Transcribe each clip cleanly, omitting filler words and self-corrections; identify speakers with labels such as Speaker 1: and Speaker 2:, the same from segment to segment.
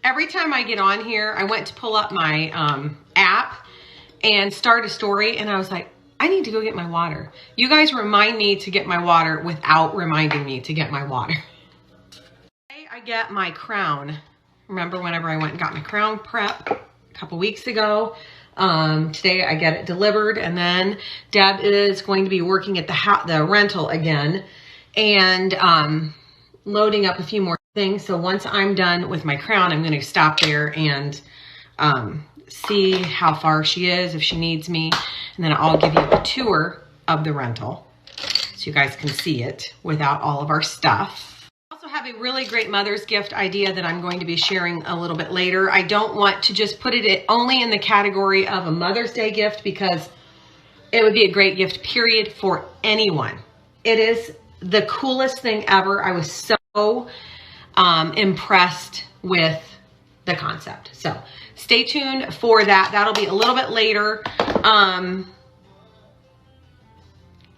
Speaker 1: every time I get on here, I went to pull up my app and start a story, and I was like, I need to go get my water. You guys remind me to get my water without reminding me to get my water. Today I get my crown. Remember whenever I went and got my crown prep a couple weeks ago? Today I get it delivered, and then Deb is going to be working at the rental again and loading up a few more things. So once I'm done with my crown, I'm going to stop there and see how far she is, if she needs me, and then I'll give you a tour of the rental so you guys can see it without all of our stuff. I also have a really great Mother's gift idea that I'm going to be sharing a little bit later. I don't want to just put it only in the category of a Mother's Day gift, because it would be a great gift, period, for anyone. It is the coolest thing ever. I was so impressed with the concept. So stay tuned for that. That'll be a little bit later. And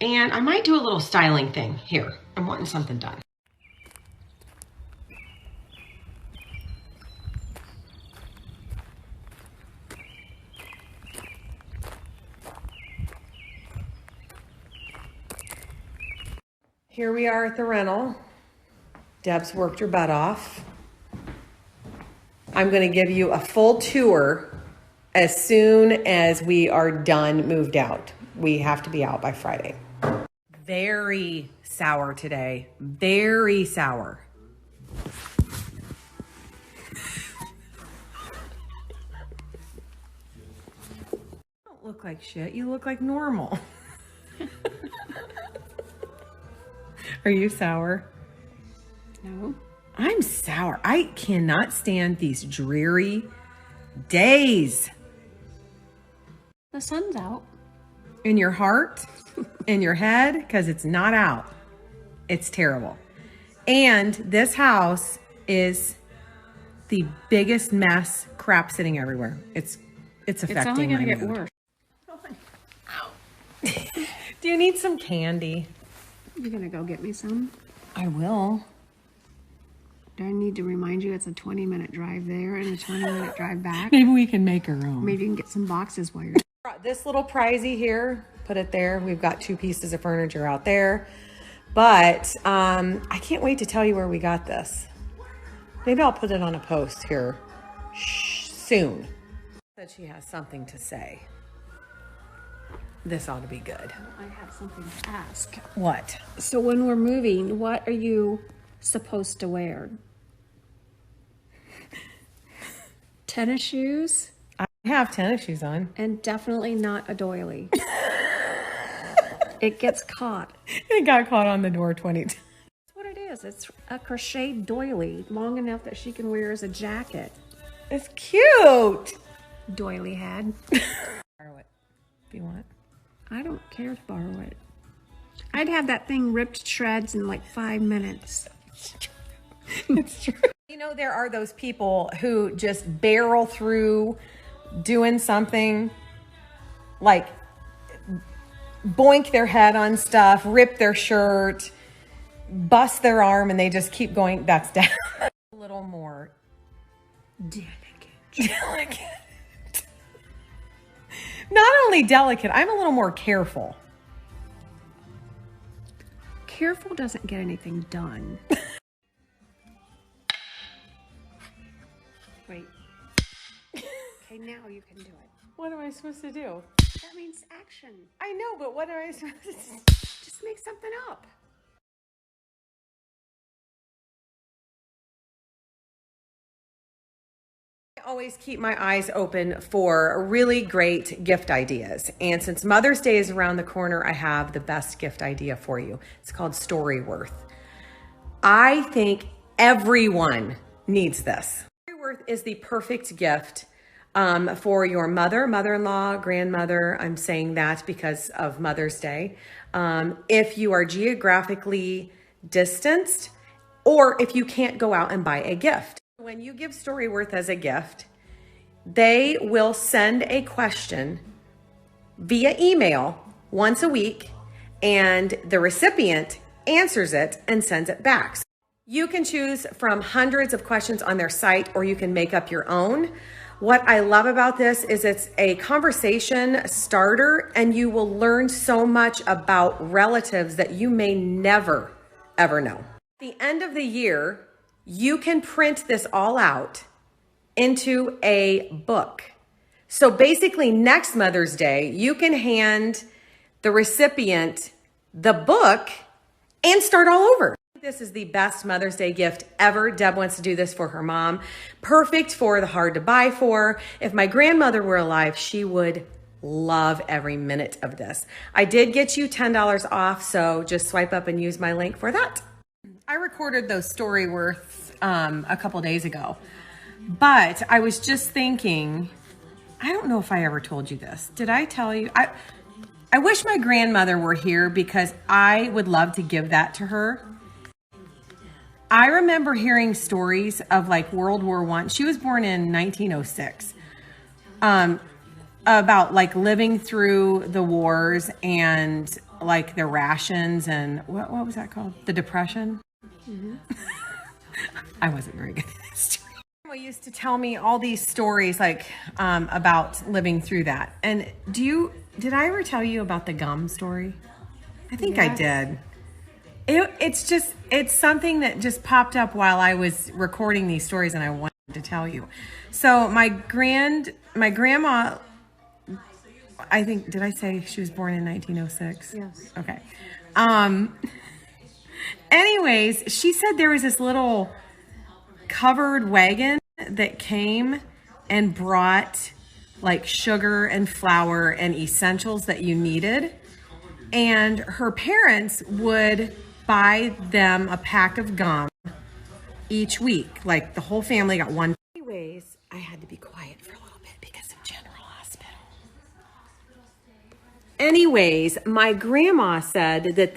Speaker 1: I might do a little styling thing here. I'm wanting something done. Here we are at the rental. Deb's worked her butt off. I'm going to give you a full tour as soon as we are done, moved out. We have to be out by Friday. Very sour today. Very sour. You don't look like shit. You look like normal. Are you sour?
Speaker 2: No.
Speaker 1: I'm sour. I cannot stand these dreary days.
Speaker 2: The sun's out.
Speaker 1: In your heart, in your head, because it's not out. It's terrible. And this house is the biggest mess, crap sitting everywhere. It's affecting
Speaker 2: It's only
Speaker 1: my
Speaker 2: going to get
Speaker 1: mood.
Speaker 2: worse.
Speaker 1: Ow. Do you need some candy?
Speaker 2: You're going to go get me some?
Speaker 1: I will.
Speaker 2: Do I need to remind you it's a 20-minute drive there and a 20-minute drive back?
Speaker 1: Maybe we can make our own.
Speaker 2: Maybe you can get some boxes while you're...
Speaker 1: This little prizey here, put it there. We've got 2 pieces of furniture out there. But I can't wait to tell you where we got this. Maybe I'll put it on a post here soon. That she has something to say. This ought to be good.
Speaker 2: I have something to ask.
Speaker 1: What?
Speaker 2: So when we're moving, what are you supposed to wear? Tennis shoes?
Speaker 1: I have tennis shoes on.
Speaker 2: And definitely not a doily. It gets caught.
Speaker 1: It got caught on the door 20 times.
Speaker 2: That's what it is. It's a crocheted doily, long enough that she can wear as a jacket.
Speaker 1: It's cute.
Speaker 2: Doily head.
Speaker 1: Borrow it if you want.
Speaker 2: I don't care to borrow it. I'd have that thing ripped to shreds in like 5 minutes.
Speaker 1: It's true. You know, there are those people who just barrel through doing something, like boink their head on stuff, rip their shirt, bust their arm, and they just keep going. That's down. A little more delicate. Not only delicate, I'm a little more careful.
Speaker 2: Careful doesn't get anything done. Wait. Okay, now you can do it.
Speaker 1: What am I supposed to do?
Speaker 2: That means action.
Speaker 1: I know, but what am I supposed to do?
Speaker 2: Just make something up.
Speaker 1: I always keep my eyes open for really great gift ideas. And since Mother's Day is around the corner, I have the best gift idea for you. It's called Storyworth. I think everyone needs this. Storyworth is the perfect gift for your mother, mother-in-law, grandmother. I'm saying that because of Mother's Day. If you are geographically distanced, or if you can't go out and buy a gift. When you give Storyworth as a gift, they will send a question via email once a week, and the recipient answers it and sends it back. You can choose from hundreds of questions on their site, or you can make up your own. What I love about this is it's a conversation starter, and you will learn so much about relatives that you may never, ever know. At the end of the year, you can print this all out into a book. So basically, next Mother's Day, you can hand the recipient the book and start all over. This is the best Mother's Day gift ever. Deb wants to do this for her mom. Perfect for the hard to buy for. If my grandmother were alive, she would love every minute of this. I did get you $10 off, so just swipe up and use my link for that. I recorded those Storyworths a couple days ago, but I was just thinking, I don't know if I ever told you this. Did I tell you? I wish my grandmother were here because I would love to give that to her. I remember hearing stories of like World War I. She was born in 1906. About like living through the wars and like the rations and what was that called? The Depression? Mm-hmm. I wasn't very good at history. Grandma used to tell me all these stories like about living through that. And did I ever tell you about the gum story? I think I did. It's something that just popped up while I was recording these stories, and I wanted to tell you. So my grandma, I think, did I say she was born in 1906?
Speaker 2: Yes.
Speaker 1: Okay. Anyways, she said there was this little covered wagon that came and brought like sugar and flour and essentials that you needed. And her parents would buy them a pack of gum each week. Like the whole family got one. Anyways, I had to be quiet for a little bit because of General Hospital. Anyways, my grandma said that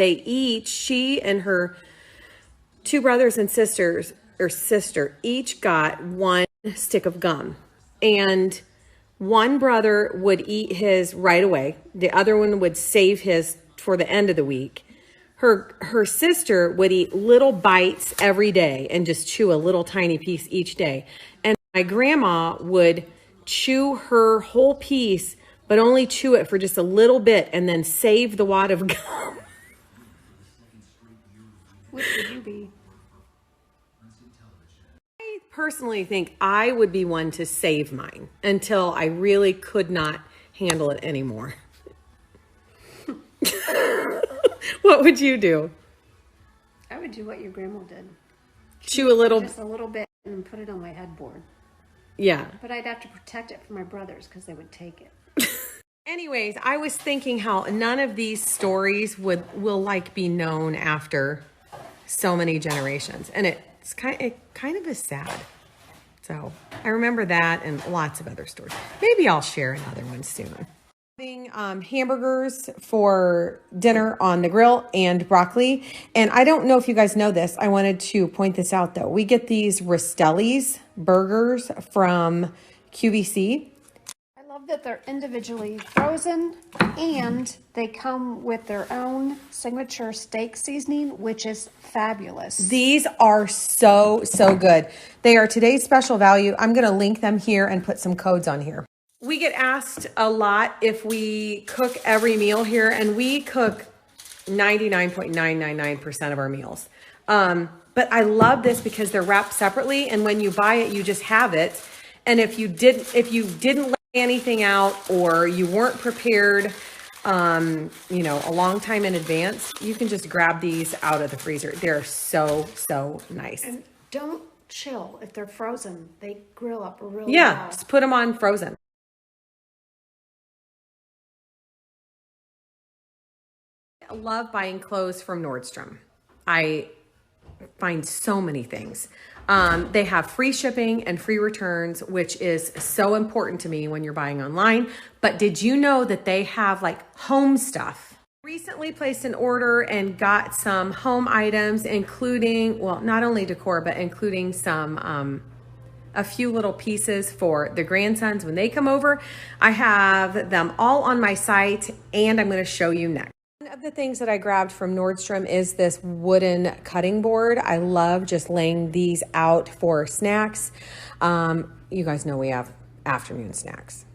Speaker 1: she and her two brothers and sister each got one stick of gum. And one brother would eat his right away. The other one would save his for the end of the week. Her sister would eat little bites every day and just chew a little tiny piece each day. And my grandma would chew her whole piece, but only chew it for just a little bit and then save the wad of gum.
Speaker 2: Which would you be?
Speaker 1: I personally think I would be one to save mine until I really could not handle it anymore. What would you do?
Speaker 2: I would do what your grandma did.
Speaker 1: Chew a little.
Speaker 2: Just a little bit and put it on my headboard.
Speaker 1: Yeah.
Speaker 2: But I'd have to protect it from my brothers because they would take it.
Speaker 1: Anyways, I was thinking how none of these stories will like be known after so many generations. And it kind of is sad. So I remember that and lots of other stories. Maybe I'll share another one soon. Hamburgers for dinner on the grill and broccoli. And I don't know if you guys know this. I wanted to point this out though. We get these Rastelli's burgers from QVC.
Speaker 2: I love that they're individually frozen and they come with their own signature steak seasoning, which is fabulous.
Speaker 1: These are so good. They are today's special value. I'm going to link them here and put some codes on here. We get asked a lot if we cook every meal here, and we cook 99.999% of our meals. But I love this because they're wrapped separately, and when you buy it, you just have it. And if you didn't lay anything out or you weren't prepared, a long time in advance, you can just grab these out of the freezer. They're so nice.
Speaker 2: And don't chill if they're frozen. They grill up really
Speaker 1: Yeah,
Speaker 2: well.
Speaker 1: just put them on frozen. I love buying clothes from Nordstrom. I find so many things. They have free shipping and free returns, which is so important to me when you're buying online. But did you know that they have like home stuff? Recently placed an order and got some home items, including, well, not only decor, but including some, a few little pieces for the grandsons when they come over. I have them all on my site and I'm going to show you next.
Speaker 3: of the things that I grabbed from Nordstrom is this wooden cutting board. I love just laying these out for snacks. You guys know we have afternoon snacks.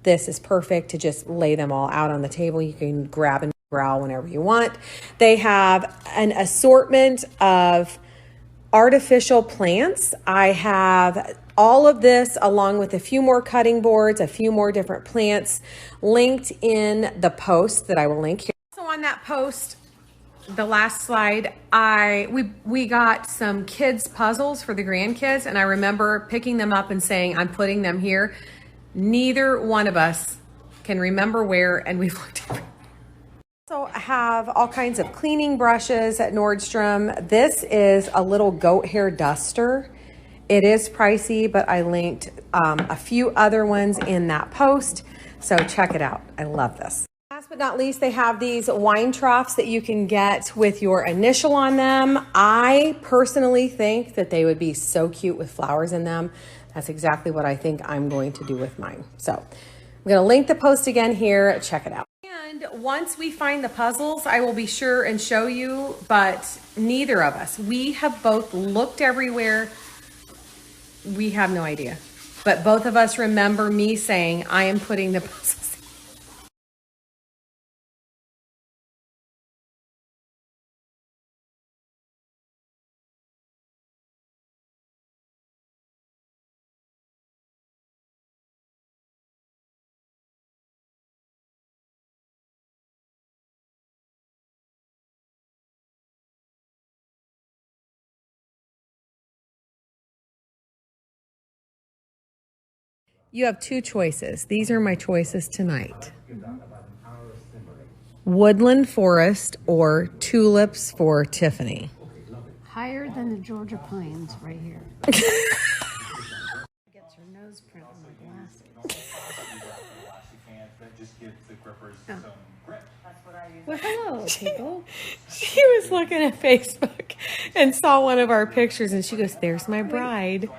Speaker 3: This is perfect to just lay them all out on the table. You can grab and growl whenever you want. They have an assortment of artificial plants. I have all of this along with a few more cutting boards, a few more different plants linked in the post that I will link here. So on that post, the last slide, we got some kids puzzles for the grandkids, and I remember picking them up and saying, I'm putting them here. Neither one of us can remember where, and we've looked everywhere. Also have all kinds of cleaning brushes at Nordstrom. This is a little goat hair duster. It is pricey, but I linked a few other ones in that post, so check it out. I love this. Last but not least, they have these wine troughs that you can get with your initial on them. I personally think that they would be so cute with flowers in them. That's exactly what I think I'm going to do with mine. So I'm going to link the post again here. Check it out. And once we find the puzzles, I will be sure and show you, but neither of us, we have both looked everywhere. We have no idea, but both of us remember me saying, I am putting the puzzles. You have two choices. These are my choices tonight. Woodland Forest or Tulips for Tiffany.
Speaker 2: Higher than the Georgia pines right here. Gets her nose print on my glasses. Well, hello, people.
Speaker 3: She was looking at Facebook and saw one of our pictures and she goes, there's my bride.